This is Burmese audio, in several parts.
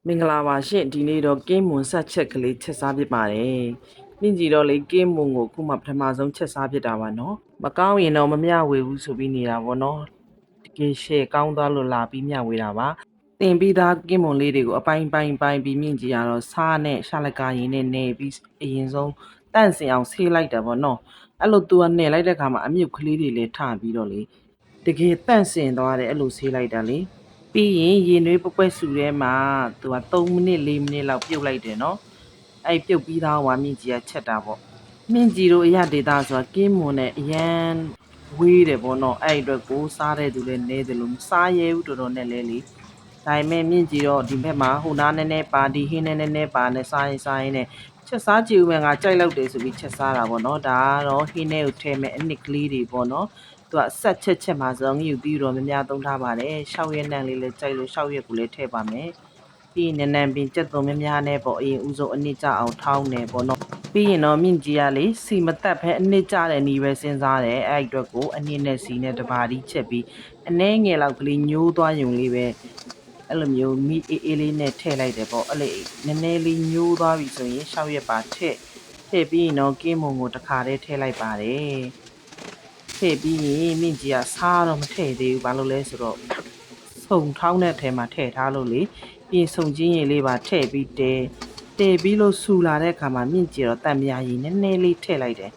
မင်္ဂလာပါရှင်ဒီနေ့တော့ကင်းမွန်ဆက်ချက်ကလေးချက်စားဖြစ်ပါတယ်မြင့်ကြီးတော့လေကင်းမွန်ကိုအခုမှပထမဆုံးချက်စားဖြစ်တာပါနော်မကောင်းရင်တော့မမျှဝေဘူးဆိုပြီးနေတာပေါ့နော်တကယ်ရှေ့ကောင်းသွားလို့လာပြီးမျှဝေတာပါတင်ပြီးသားကင်းမွန်လေးတွေကိုအပိုင်းပိုင်းပြီးမြင့်ကြီးကတော့စားနဲ့ရှာလက်ကာရင်နဲ့နေပြီးအရင်ဆုံးတန့်စင်အောင်ဆေးလိုက်တာပေါ့နော်အဲ့လိုသူကနေလိုက်တဲ့ခါမှာအမြုပ်ကလေးတွေလည်းထပြီးတော့လေတကယ်တန့်စင်သွားတယ်အဲ့လိုဆေးလိုက်တာလေပြီးရင်ရေနွေးပပွဲစုထဲမှာသူက3မိနစ်4မိနစ်လောက်ပြုတ်လိုက်တယ်နော်အဲ့ပြုတ်ပြီးသားဟွာမြင့်ကြီးကချက်တာပေါ့မြင့်ကြီးတို့အရဒေတာဆိုတာကင်းမွန်နဲ့အရန်ဝေးတယ်ပေါ့နော်အဲ့အတွက်ကိုစားတဲ့သူလည်းနေတယ်လို့မစားရဲဘူးတော်တော်နဲ့လဲလေဒါပေမဲ့မြင့်ကြီးတော့ဒီဘက်မှာဟိုနားနည်းနည်းပါဒီဟင်းနည်းနည်းပါနဲ့စားရင်နဲ့ချက်စားကြည့်ဦးမယ်ငါကြိုက်လောက်တယ်ဆိုပြီးချက်စားတာပေါ့နော်ဒါကတော့ဟင်းထဲကိုထည့်မဲ့အနစ်ကလေးတွေပေါ့နော်သူကဆက်ချက်မှာဆိုတော့ငြူပြီးတော့များများသုံးထားပါတယ်6ရက်နံလေးလည်းကြိုက်လို့6ရက်ကိုလည်းထည့်ပါမယ်ပြီးရင်နံပင်ကြက်သွန်များနဲ့ပေါ့အရင်ဦးဆုံးအနစ်ကြအောင်ထောင်းတယ်ပေါ့နော်ပြီးရင်တော့မြင့်ကြီးကလေစီမတက်ဖဲအနစ်ကြတဲ့နီးပဲစဉ်းစားတယ်အဲ့အတွက်ကိုအနစ်နဲ့စီနဲ့တပါးတီးချက်ပြီးအနှဲငယ်လောက်ကလေးညိုးသွားယုံလေးပဲအဲ့လိုမျိုးမီအေးလေးနဲ့ထည့်လိုက်တယ်ပေါ့အဲ့လေနည်းနည်းလေးညိုးသွားပြီဆိုရင်6ရက်ပါထည့်ပြီးရင်တော့ကင်းမုံကိုတစ်ခါတည်းထည့်လိုက်ပါတယ်ထည့်ပြီးရင်မြင့်ကြီးကစားတော့မထည့်သေးဘူးဘာလို့လဲဆိုတော့စုံထောင်းတဲ့အထဲမှာထည့်ထားလို့လေပြင်စုံချင်းရည်လေးပါထည့်ပြီးတဲပြီးလို့ဆူလာတဲ့အခါမှာမြင့်ကြီးတော့တံမြာရည်နည်းနည်းလေးထည့်လိုက်တယ်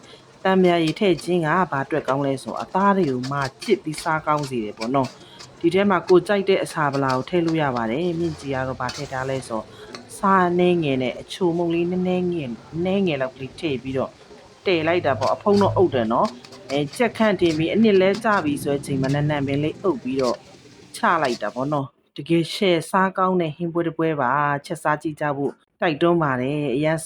တံမြာရည်ထည့်ခြင်းကဘာအတွက်ကောင်းလဲဆိုအသားတွေကိုမှချစ်ပြီးစားကောင်းစေတယ်ပေါ့နော်ဒီထဲမှာကိုကြိုက်တဲ့အစာပလာကိုထည့်လို့ရပါတယ်မြင့်ကြီးကတော့ဗာထည့်ထားလဲဆိုစားနှဲငယ်နဲ့အချိုမုံလေးနည်းနည်းငယ်လောက်ကလေးထည့်ပြီးတော့တဲလိုက်တာပေါ့အဖုံးတော့အုပ်တယ်နော်ကြက်ခန့်တင်ပြီးအနစ်လဲကြပြီဆိုတဲ့အချိန်မှာနံပင်လေးအုပ်ပြီးတော့ချလိုက်တာပေါ့နော်တကယ်ရှယ်စားကောင်းတဲ့ဟင်းပွဲတစ်ပွဲပါချက်စားကြည့်ကြဖို့တိုက်တွန်းပါတယ်အရန်